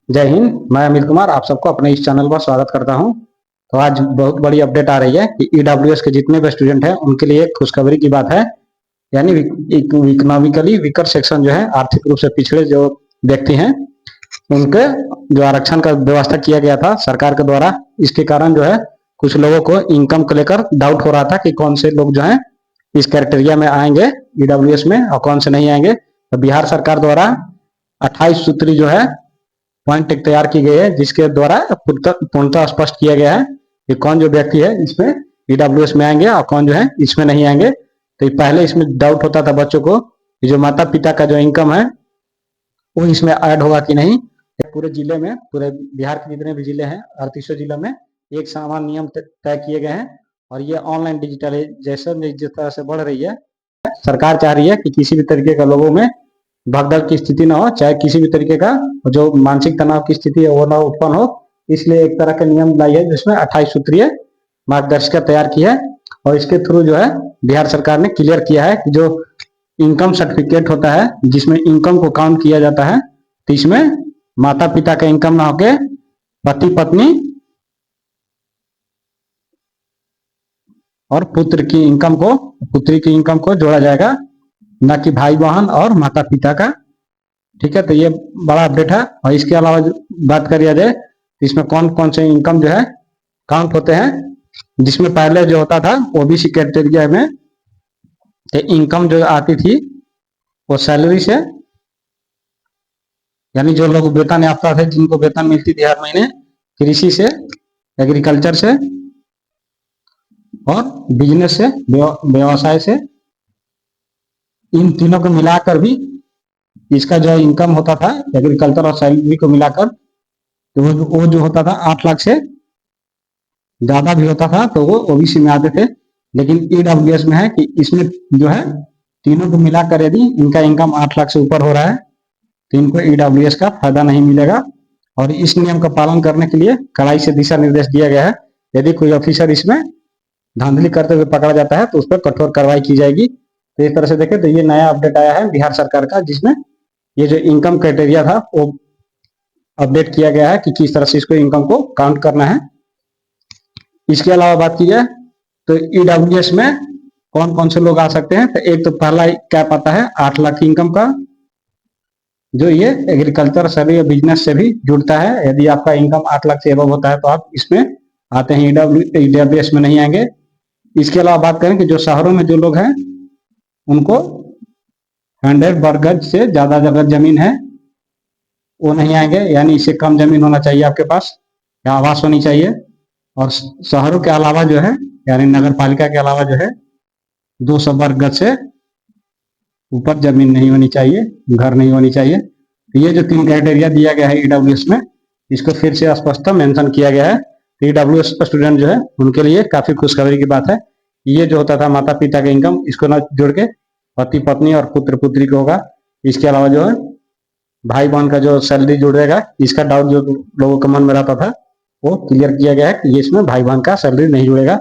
जय हिंद। मैं अमित कुमार आप सबको अपने इस चैनल पर स्वागत करता हूं। तो आज बहुत बड़ी अपडेट आ रही है कि ईडब्ल्यूएस के जितने भी स्टूडेंट हैं उनके लिए एक खुशखबरी की बात है। यानी इकोनॉमिकली वीकर सेक्शन जो है, आर्थिक रूप से पिछड़े जो व्यक्ति हैं, उनके जो आरक्षण का व्यवस्था किया गया था सरकार के द्वारा, इसके कारण जो है कुछ लोगों को इनकम को लेकर डाउट हो रहा था कि कौन से लोग जो है इस क्राइटेरिया में आएंगे ईडब्ल्यूएस में और कौन से नहीं आएंगे। तो बिहार सरकार द्वारा 28 सूत्री जो है पॉइंट एक तैयार की गई है, जिसके द्वारा पूर्णतः स्पष्ट किया गया है कि कौन जो व्यक्ति है इसमें ईडब्ल्यूएस में आएंगे और कौन जो है इसमें नहीं आएंगे। तो पहले इसमें डाउट होता था बच्चों को कि जो माता पिता का जो इनकम है वो इसमें ऐड होगा कि नहीं। पूरे जिले में, पूरे बिहार के जितने भी जिले हैं 38 जिलों में एक समान नियम तय किए गए हैं। और ये ऑनलाइन डिजिटलाइजेशन जिस तरह से बढ़ रही है, सरकार चाह रही है कि किसी भी तरीके का लोगों में भगदड़ की स्थिति ना हो, चाहे किसी भी तरीके का जो मानसिक तनाव की स्थिति है वो ना उत्पन्न हो। इसलिए एक तरह का नियम लाई है जिसमें 28 सूत्रीय मार्गदर्शिका तैयार की है। और इसके थ्रू जो है बिहार सरकार ने क्लियर किया है कि जो इनकम सर्टिफिकेट होता है जिसमें इनकम को काउंट किया जाता है, तो इसमें माता पिता का इनकम ना होके पति पत्नी और पुत्र की इनकम को जोड़ा जाएगा, ना कि भाई बहन और माता पिता का। ठीक है, तो ये बड़ा अपडेट है। और इसके अलावा बात करिए जाए तो इसमें कौन कौन से इनकम जो है काउंट होते हैं, जिसमें पहले जो होता था ओबीसी कैटेगरी में तो इनकम जो आती थी वो सैलरी से, यानी जो लोग वेतन याफ्ता थे, जिनको वेतन मिलती थी हर महीने, कृषि से, एग्रीकल्चर से और बिजनेस से, व्यवसाय से, इन तीनों को मिलाकर भी इसका जो इनकम होता था एग्रीकल्चर और सैलरी को मिलाकर, तो वो जो होता था 8 लाख से ज्यादा भी होता था तो वो ओबीसी में आते थे। लेकिन ईडब्ल्यूएस में है कि इसमें जो है तीनों को मिलाकर यदि इनका इनकम 8 लाख से ऊपर हो रहा है तो इनको ईडब्ल्यूएस का फायदा नहीं मिलेगा। और इस नियम का पालन करने के लिए कड़ाई से दिशा निर्देश दिया गया है। यदि कोई ऑफिसर इसमें धांधली करते हुए पकड़ा जाता है तो उस पर कठोर कार्रवाई की जाएगी। तो इस तरह से देखें तो ये नया अपडेट आया है बिहार सरकार का, जिसमें ये जो इनकम क्राइटेरिया था वो अपडेट किया गया है कि किस तरह से इसको इनकम को काउंट करना है। इसके अलावा बात की जाए तो ईडब्ल्यूएस में कौन कौन से लोग आ सकते हैं, तो एक तो पहला कैप आता है 8 लाख की इनकम का, जो ये एग्रीकल्चर सैलरी बिजनेस से भी जुड़ता है। यदि आपका इनकम 8 लाख से एबव होता है तो आप इसमें आते हैं, ईडब्ल्यूएस में नहीं आएंगे। इसके अलावा बात करें कि जो शहरों में जो लोग हैं उनको 100 वर्ग गज से ज्यादा जगह जमीन है वो नहीं आएंगे, यानी इससे कम जमीन होना चाहिए आपके पास या आवास होनी चाहिए। और शहरों के अलावा जो है, यानी नगर पालिका के अलावा जो है 200 वर्ग गज से ऊपर जमीन नहीं होनी चाहिए, घर नहीं होनी चाहिए। तो ये जो 3 क्राइटेरिया दिया गया है ईडब्ल्यूएस में, इसको फिर से स्पष्ट मेंशन किया गया है। ईडब्ल्यूएस स्टूडेंट जो है उनके लिए काफी खुशखबरी की बात है। ये जो होता था माता पिता का इनकम, इसको न जोड़ के पति पत्नी और पुत्र पुत्री को होगा। इसके अलावा जो है भाई बहन का जो सैलरी जुड़ेगा, इसका डाउट जो लोगों के मन में रहता था वो क्लियर किया गया है कि ये इसमें भाई बहन का सैलरी नहीं जुड़ेगा।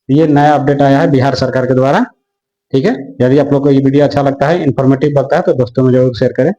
ये नया अपडेट आया है बिहार सरकार के द्वारा। ठीक है, यदि आप लोग को ये वीडियो अच्छा लगता है, इन्फॉर्मेटिव लगता है तो दोस्तों में जरूर शेयर करें।